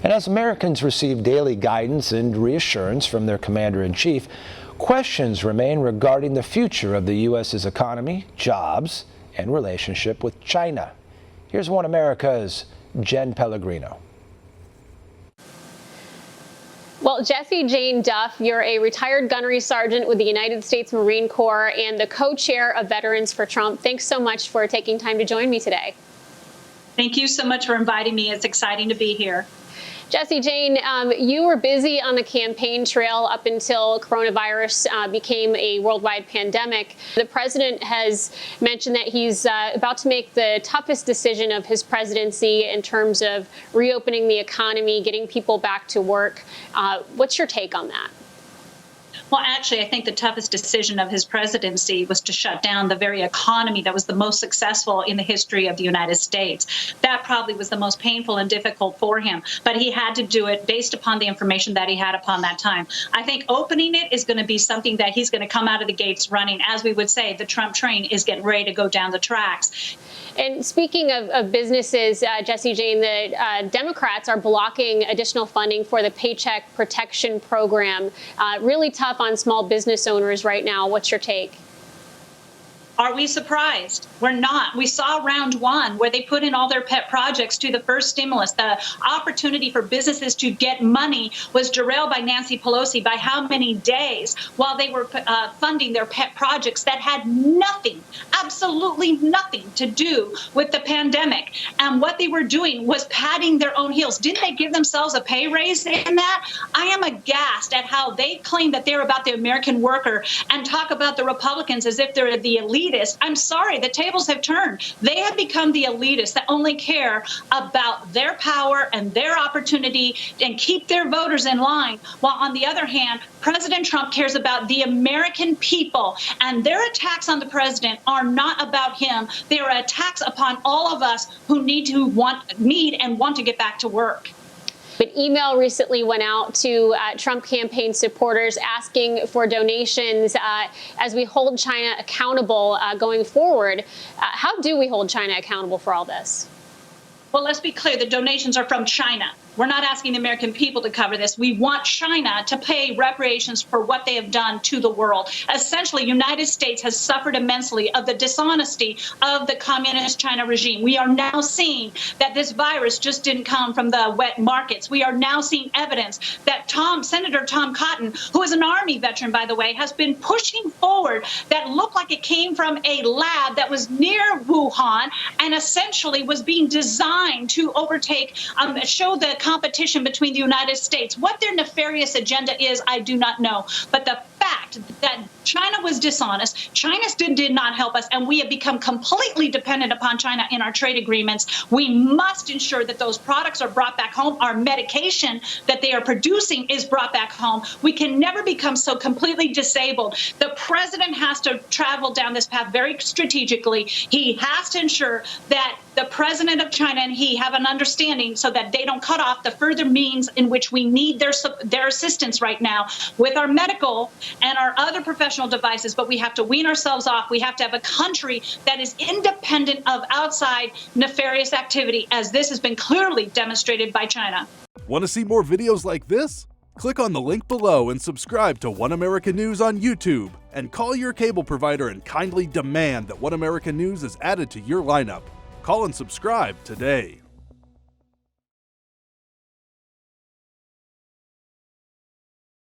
And as Americans receive daily guidance and reassurance from their commander-in-chief, questions remain regarding the future of the U.S.'s economy, jobs, and relationship with China. Here's One America's Jenn Pellegrino. Well, Jessie Jane Duff, you're a retired gunnery sergeant with the United States Marine Corps and the co-chair of Veterans for Trump. Thanks so much for taking time to join me today. Thank you so much for inviting me. It's exciting to be here. Jessie Jane, you were busy on the campaign trail up until coronavirus became a worldwide pandemic. The president has mentioned that he's about to make the toughest decision of his presidency in terms of reopening the economy, getting people back to work. What's your take on that? Well, actually, I think the toughest decision of his presidency was to shut down the very economy that was the most successful in the history of the United States. That probably was the most painful and difficult for him, but he had to do it based upon the information that he had upon that time. I think opening it is going to be something that he's going to come out of the gates running. As we would say, the Trump train is getting ready to go down the tracks. And speaking of businesses, Jessie Jane, the Democrats are blocking additional funding for the Paycheck Protection Program. Really tough on small business owners right now. What's your take? Are we surprised? We're not. We saw round one where they put in all their pet projects to the first stimulus. The opportunity for businesses to get money was derailed by Nancy Pelosi by how many days while they were funding their pet projects that had nothing, absolutely nothing to do with the pandemic. And what they were doing was patting their own heels. Didn't they give themselves a pay raise in that? I am aghast at how they claim that they're about the American worker and talk about the Republicans as if they're the elite. I'm sorry, the tables have turned. They have become the elitists that only care about their power and their opportunity and keep their voters in line. While on the other hand, President Trump cares about the American people, and their attacks on the president are not about him. They are attacks upon all of us who need and want to get back to work. But email recently went out to Trump campaign supporters asking for donations as we hold China accountable going forward. How do we hold China accountable for all this? Well, let's be clear. The donations are from China. We're not asking the American people to cover this. We want China to pay reparations for what they have done to the world. Essentially, the United States has suffered immensely of the dishonesty of the communist China regime. We are now seeing that this virus just didn't come from the wet markets. We are now seeing evidence that Senator Tom Cotton, who is an Army veteran, by the way, has been pushing forward that looked like it came from a lab that was near Wuhan and essentially was being designed to overtake, show the competition between the United States. What their nefarious agenda is, I do not know. But the fact that China was dishonest, China did not help us, and we have become completely dependent upon China in our trade agreements. We must ensure that those products are brought back home. Our medication that they are producing is brought back home. We can never become so completely disabled. The president has to travel down this path very strategically. He has to ensure that the president of China and he have an understanding so that they don't cut off the further means in which we need their assistance right now with our medical and our other professional devices. But we have to wean ourselves off. We have to have a country that is independent of outside nefarious activity, as this has been clearly demonstrated by China. Want to see more videos like this? Click on the link below and subscribe to One America News on YouTube, and call your cable provider and kindly demand that One America News is added to your lineup. Call and subscribe today.